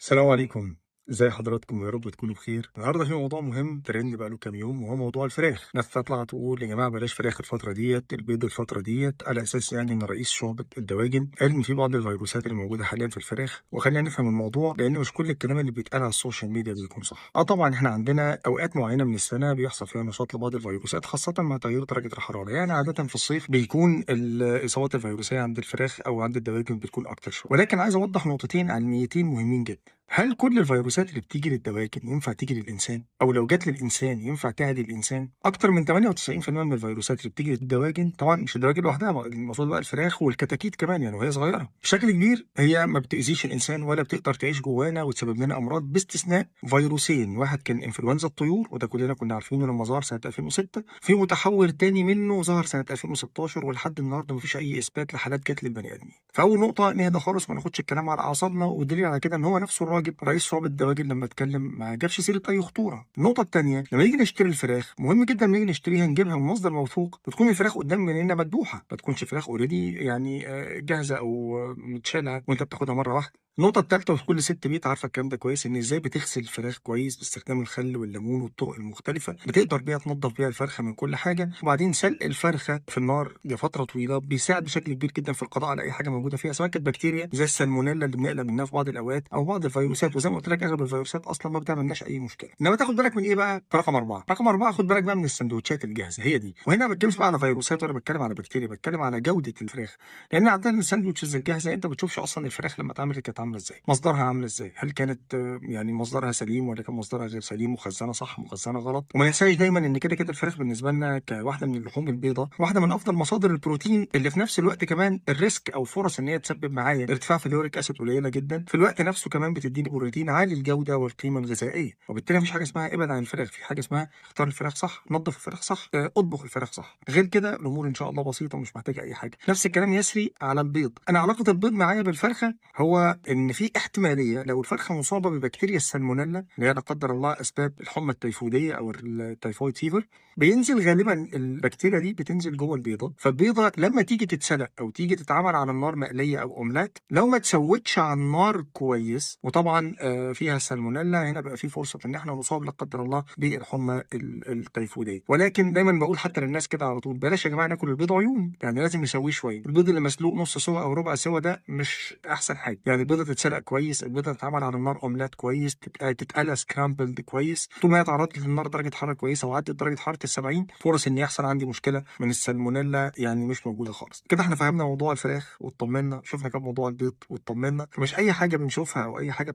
السلام عليكم. ازي حضراتكم؟ يا رب تكونوا بخير. النهارده في موضوع مهم ترند بقاله كام يوم، وهو موضوع الفراخ. ناس تطلع تقول يا جماعه بلاش فراخ الفتره ديت، البيض الفتره ديت، على اساس يعني ان رئيس شعبة الدواجن قال ان في بعض الفيروسات اللي موجوده حاليا في الفراخ. وخلينا نفهم الموضوع، لان مش كل الكلام اللي بيتقال على السوشيال ميديا بيكون صح. طبعا احنا عندنا اوقات معينه من السنه بيحصل فيها نشاط لبعض الفيروسات، خاصه مع تغير درجه الحراره. يعني عاده في الصيف بيكون الاصابات الفيروسيه عند الفراخ او عند الدواجن بتكون اكتر شويه. ولكن عايز اوضح نقطتين علميتين مهمين جدا. هل كل الفيروسات اللي بتيجي للدواجن ينفع تيجي للإنسان؟ أو لو جت للإنسان ينفع تعدي الإنسان؟ أكتر من 98% من الفيروسات اللي بتيجي للدواجن، طبعا مش الدواجن لوحدها، المفروض بقى الفراخ والكتاكيت كمان يعني وهي صغيرة، بشكل كبير هي ما بتأذيش الإنسان ولا بتقدر تعيش جوانا وتسبب لنا أمراض، باستثناء فيروسين. واحد كان إنفلونزا الطيور، وده كلنا كنا عارفينه لما ظهر سنة 2006. في متحور تاني منه ظهر سنة 2016، ولحد النهارده مفيش أي إثبات لحالات جت للبني آدمين. فأول نقطة نهدى خالص، ما ناخدش الكلام على أعصابنا، والدليل على كده إن هو نفسه الراجل رئيس شعب الدواجن لما اتكلم ما جابش سيره اي خطوره. النقطه الثانيه، لما نيجي نشتري الفراخ مهم جدا لما نيجي نشتريها نجيبها من مصدر موثوق، بتكون الفراخ قدام مننا مذبوحه، ما تكونش فراخ اوريدي يعني جاهزه او متشاله وانت بتاخدها مره واحده. النقطة الثالثة، وكل ست بيت عارفة الكلام ده كويس، إن إزاي بتغسل الفراخ كويس باستخدام الخل والليمون والطرق المختلفة، بتقدر بيها تنظف بيها الفرخة من كل حاجة. وبعدين سلق الفرخة في النار لفترة طويلة بيساعد بشكل كبير جدا في القضاء على أي حاجة موجودة فيها، سواء كانت بكتيريا زي السالمونيلا اللي بنقلق منها في بعض الأوقات، أو بعض الفيروسات. وزي ما قلت لك أغلب الفيروسات أصلا ما بتعملناش أي مشكلة. إنما تاخد بالك من إيه بقى؟ رقم أربعة، خد بالك بقى من السندوتشات الجاهزة، هي دي. وهنا ما بتكلمش بقى على فيروسات ولا بتكلم على بكتيريا، بتكلم على جودة الفراخ. لأن عندنا الساندوتشز الجاهزة أنت ما بتشوفش أصلا الفراخ لما اتعملت كانت عاملة إزاي، مصدرها عامله ازاي، هل كانت يعني مصدرها سليم ولا كان مصدرها غير سليم، مخزنه صح مخزنه غلط. وما ننساش دايما ان كده كده الفراخ بالنسبه لنا كواحده من اللحوم البيضاء، واحده من افضل مصادر البروتين، اللي في نفس الوقت كمان الريسك او فرص ان هي تسبب معايا ارتفاع في اليوريك اسيد قليله جدا، في الوقت نفسه كمان بتديني بروتين عالي الجوده والقيمه الغذائيه. وبالتالي مفيش حاجه اسمها ابعد عن الفراخ، في حاجه اسمها اختار الفراخ صح، نظف الفراخ صح، اطبخ الفراخ صح. غير كده الامور ان شاء الله بسيطه ومش محتاجه اي حاجه. نفس الكلام يسري على البيض. انا علاقه البيض معايا بالفرخه هو ان في احتماليه لو الفرخه مصابه ببكتيريا السالمونيلا، اللي هي لا قدر الله اسباب الحمى التيفوديه او التيفويد فيفر، بينزل غالبا البكتيريا دي بتنزل جوه البيضه. فالبيضه لما تيجي تتسلق او تيجي تتعمل على النار مقليه او اومليت، لو ما تسوتش على النار كويس وطبعا فيها سالمونيلا، هنا بقى في فرصه ان احنا نصاب لا قدر الله بالحمى التيفوديه. ولكن دايما بقول حتى للناس كده على طول، بلاش يا جماعه ناكل البيض عيون، يعني لازم نسويه شويه. البيض اللي مسلوق نص سوا او ربع سوا ده مش احسن حاجه. يعني البيضه تتسلق كويس، البيضه تتعمل على النار اومليت كويس، تتقلى سكرامبلد كويس، طول ما هي اتعرضت للنار درجه حراره كويسه وعدت درجه حراره ال 70، فرص ان يحصل عندي مشكله من السالمونيلا يعني مش موجوده خالص. كده احنا فهمنا موضوع الفراخ واطمنا، شفنا كم موضوع البيض واطمنا. فمش اي حاجه بنشوفها او اي حاجه